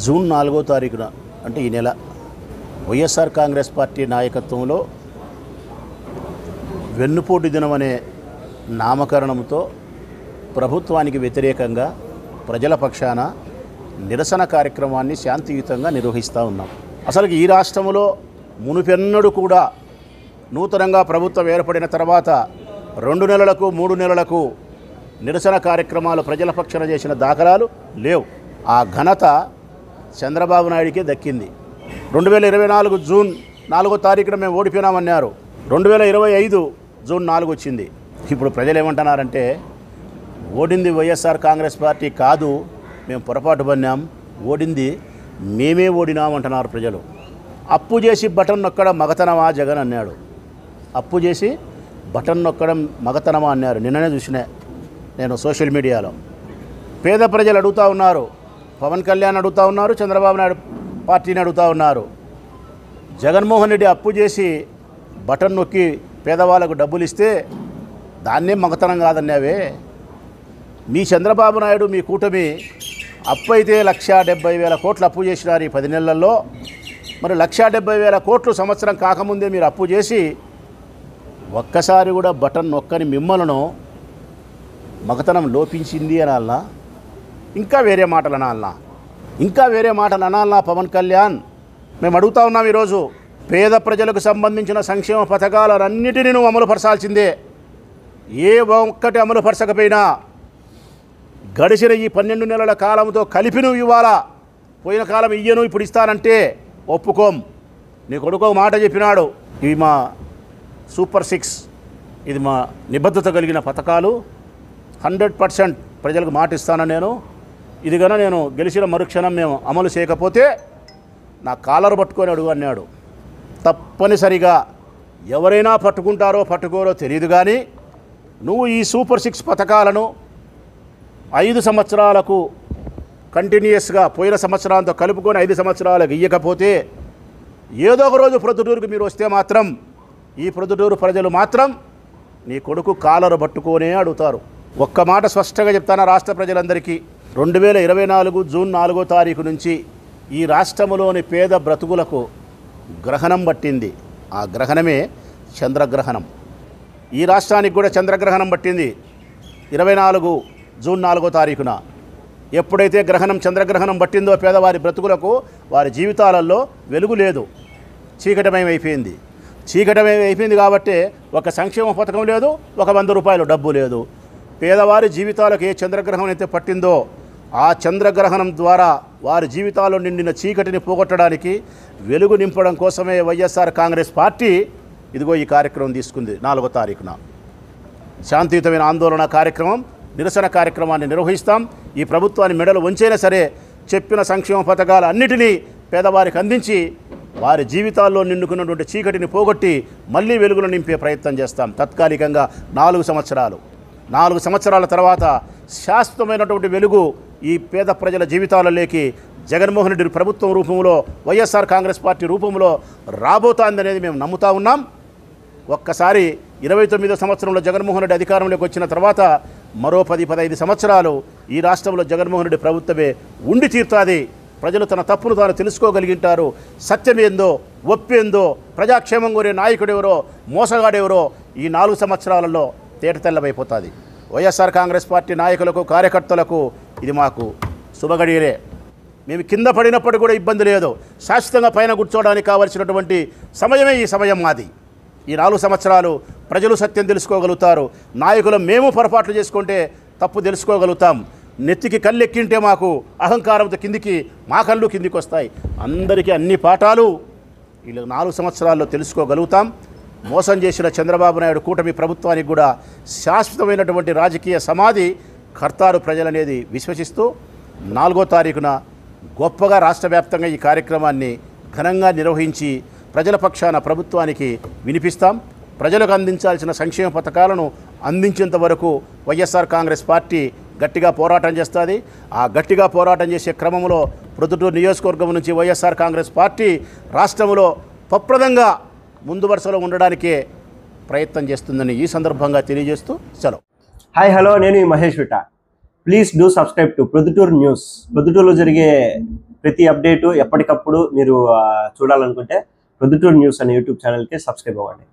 June 4వ తారీఖున అంటే ఈ నెల వైఎస్ఆర్ కాంగ్రెస్ పార్టీ నాయకత్వంలో వెన్నుపోటు దినం అనే నామకరణంతో ప్రభుత్వానికి వ్యతిరేకంగా ప్రజల పక్షాన నిరసన కార్యక్రమాన్ని శాంతియుతంగా నిర్వహిస్తూ ఉన్నాం. అసలు ఈ రాష్ట్రంలో మునుపెన్నడూ కూడా నూతనంగా ప్రభుత్వం ఏర్పడిన తర్వాత 2 నెలలకు 3 నెలలకు నిరసన కార్యక్రమాలు ప్రజల పక్షాన చేసిన దాఖలాలు లేవు. ఆ ఘనత చంద్రబాబు నాయుడికే దక్కింది. 2024 జూన్ 4వ తారీఖున మేము ఓడిపోయినామన్నారు. 2025 జూన్ 4 వచ్చింది. ఇప్పుడు ప్రజలు ఏమంటున్నారంటే ఓడింది వైఎస్ఆర్ కాంగ్రెస్ పార్టీ కాదు, మేము పొరపాటు పడినాం, ఓడింది మేమే ఓడినామంటున్నారు ప్రజలు. అప్పు చేసి బటన్ నొక్కడం మగతనమా జగన్ అన్నాడు. అప్పు చేసి బటన్ నొక్కడం మగతనమా అన్నారు. నిన్ననే చూసినా నేను సోషల్ మీడియాలో. పేద ప్రజలు అడుగుతూ ఉన్నారు, పవన్ కళ్యాణ్ అడుగుతూ ఉన్నారు, చంద్రబాబు నాయుడు పార్టీని అడుగుతూ ఉన్నారు. జగన్మోహన్ రెడ్డి అప్పు చేసి బటన్ నొక్కి పేదవాళ్ళకు డబ్బులు ఇస్తే దాన్నే మగతనం కాదన్నావే. మీ చంద్రబాబు నాయుడు మీ కూటమి అప్పు అయితే 1,70,000 కోట్లు అప్పు చేసినారు ఈ 10 నెలల్లో. మరి 1,70,000 కోట్లు సంవత్సరం కాకముందే మీరు అప్పు చేసి ఒక్కసారి కూడా బటన్ నొక్కని మిమ్మల్ని మగతనం లోపించింది అనాలనా? ఇంకా వేరే మాటలు అనాలనా? పవన్ కళ్యాణ్, మేము అడుగుతా ఉన్నాం ఈరోజు. పేద ప్రజలకు సంబంధించిన సంక్షేమ పథకాలన్నిటినీ నువ్వు అమలుపరచాల్సిందే. ఏ ఒక్కటి అమలుపరచకపోయినా గడిచిన ఈ 12 నెలల కాలంతో కలిపి నువ్వు ఇవ్వాలా. పోయిన కాలం ఇయ్యను ఇప్పుడు ఇస్తానంటే ఒప్పుకోం. నీ కొడుకు మాట చెప్పినాడు, ఇవి మా సూపర్ 6, ఇది మా నిబద్ధత కలిగిన పథకాలు, 100% ప్రజలకు మాట ఇస్తానని నేను. ఇది కన్నా నేను గెలిచిన మరుక్షణం మేము అమలు చేయకపోతే నా కాలర్ పట్టుకొని అడుగు అన్నాడు. తప్పనిసరిగా ఎవరైనా పట్టుకుంటారో పట్టుకోరో తెలియదు, కానీ నువ్వు ఈ సూపర్ 6 పథకాలను 5 సంవత్సరాలకు కంటిన్యూస్గా పోయిన సంవత్సరాలతో కలుపుకొని 5 సంవత్సరాలకు ఇయ్యకపోతే ఏదో ఒక రోజు ప్రొద్దుటూరుకు మీరు వస్తే మాత్రం ఈ ప్రొద్దుటూరు ప్రజలు మాత్రం నీ కొడుకు కాలరు పట్టుకొనే అడుగుతారు. ఒక్క మాట స్పష్టంగా చెప్తాను రాష్ట్ర ప్రజలందరికీ. 2024 జూన్ 4వ తారీఖు నుంచి ఈ రాష్ట్రంలోని పేద బ్రతుకులకు గ్రహణం పట్టింది. ఆ గ్రహణమే చంద్రగ్రహణం. ఈ రాష్ట్రానికి కూడా చంద్రగ్రహణం పట్టింది 24 జూన్ 4వ తారీఖున. ఎప్పుడైతే చంద్రగ్రహణం పట్టిందో పేదవారి బ్రతుకులకు, వారి జీవితాలలో వెలుగు లేదు, చీకటమయమైపోయింది. కాబట్టి ఒక సంక్షేమ పథకం లేదు, ఒక 100 రూపాయలు డబ్బు లేదు. పేదవారి జీవితాలకు ఏ చంద్రగ్రహణం అయితే పట్టిందో ఆ చంద్రగ్రహణం ద్వారా వారి జీవితాల్లో నిండిన చీకటిని పోగొట్టడానికి, వెలుగు నింపడం కోసమే వైఎస్ఆర్ కాంగ్రెస్ పార్టీ ఇదిగో ఈ కార్యక్రమం తీసుకుంది. 4వ తారీఖున శాంతియుతమైన ఆందోళన కార్యక్రమం, నిరసన కార్యక్రమాన్ని నిర్వహిస్తాం. ఈ ప్రభుత్వాన్ని మెడలు వంచైనా సరే చెప్పిన సంక్షేమ పథకాలు అన్నిటినీ పేదవారికి అందించి వారి జీవితాల్లో నిండుకున్నటువంటి చీకటిని పోగొట్టి మళ్ళీ వెలుగులు నింపే ప్రయత్నం చేస్తాం. తాత్కాలికంగా 4 సంవత్సరాల తర్వాత శాశ్వతమైనటువంటి వెలుగు ఈ పేద ప్రజల జీవితాలలోకి జగన్మోహన్ రెడ్డి ప్రభుత్వం రూపంలో, వైఎస్ఆర్ కాంగ్రెస్ పార్టీ రూపంలో రాబోతోందనేది మేము నమ్ముతా ఉన్నాం. ఒక్కసారి 29వ సంవత్సరంలో జగన్మోహన్ రెడ్డి అధికారంలోకి వచ్చిన తర్వాత మరో 10-15 సంవత్సరాలు ఈ రాష్ట్రంలో జగన్మోహన్ రెడ్డి ప్రభుత్వమే ఉండి తీరుతుంది. ప్రజలు తన తప్పును తాను తెలుసుకోగలిగింటారు. సత్యమేందో, ఒప్పేందో, ప్రజాక్షేమం కోరే నాయకుడెవరో, మోసగాడెవరో ఈ 4 సంవత్సరాలలో తేటతెల్లమైపోతుంది. వైఎస్ఆర్ కాంగ్రెస్ పార్టీ నాయకులకు, కార్యకర్తలకు ఇది మాకు శుభగడియలే. మేము కింద పడినప్పుడు కూడా ఇబ్బంది లేదు. శాశ్వతంగా పైన కూర్చోవడానికి కావలసినటువంటి సమయమే ఈ సమయం మాది. ఈ 4 సంవత్సరాలు ప్రజలు సత్యం తెలుసుకోగలుగుతారు. నాయకులు మేము పొరపాట్లు చేసుకుంటే తప్పు తెలుసుకోగలుగుతాం. నెత్తికి కళ్ళెక్కింటే మాకు అహంకారంతో మా కళ్ళు కిందికి వస్తాయి. అందరికీ అన్ని పాఠాలు ఈ 4 సంవత్సరాల్లో తెలుసుకోగలుగుతాం. మోసం చేసిన చంద్రబాబు నాయుడు కూటమి ప్రభుత్వానికి కూడా శాశ్వతమైనటువంటి రాజకీయ సమాధి కర్తారు ప్రజలనేది విశ్వసిస్తూ 4వ తారీఖున గొప్పగా రాష్ట్ర వ్యాప్తంగా ఈ కార్యక్రమాన్ని ఘనంగా నిర్వహించి ప్రజల పక్షాన ప్రభుత్వానికి వినిపిస్తాం. ప్రజలకు అందించాల్సిన సంక్షేమ పథకాలను అందించేంత వరకు వైఎస్ఆర్ కాంగ్రెస్ పార్టీ గట్టిగా పోరాటం చేస్తుంది. ఆ గట్టిగా పోరాటం చేసే క్రమంలో ప్రొద్దుటూరు నియోజకవర్గం నుంచి వైఎస్ఆర్ కాంగ్రెస్ పార్టీ రాష్ట్రంలో ప్రప్రదంగా ముందు వరుసలో ఉండడానికే ప్రయత్నం చేస్తుందని ఈ సందర్భంగా తెలియజేస్తూ సెలవు. హాయ్ హలో, నేను Mahesh Vita. Please do subscribe to Proddatur news. ప్రొద్దుటూరులో జరిగే ప్రతి అప్డేటు ఎప్పటికప్పుడు మీరు చూడాలనుకుంటే ప్రొద్దుటూరు న్యూస్ అనే యూట్యూబ్ ఛానల్కి సబ్స్క్రైబ్ అవ్వండి.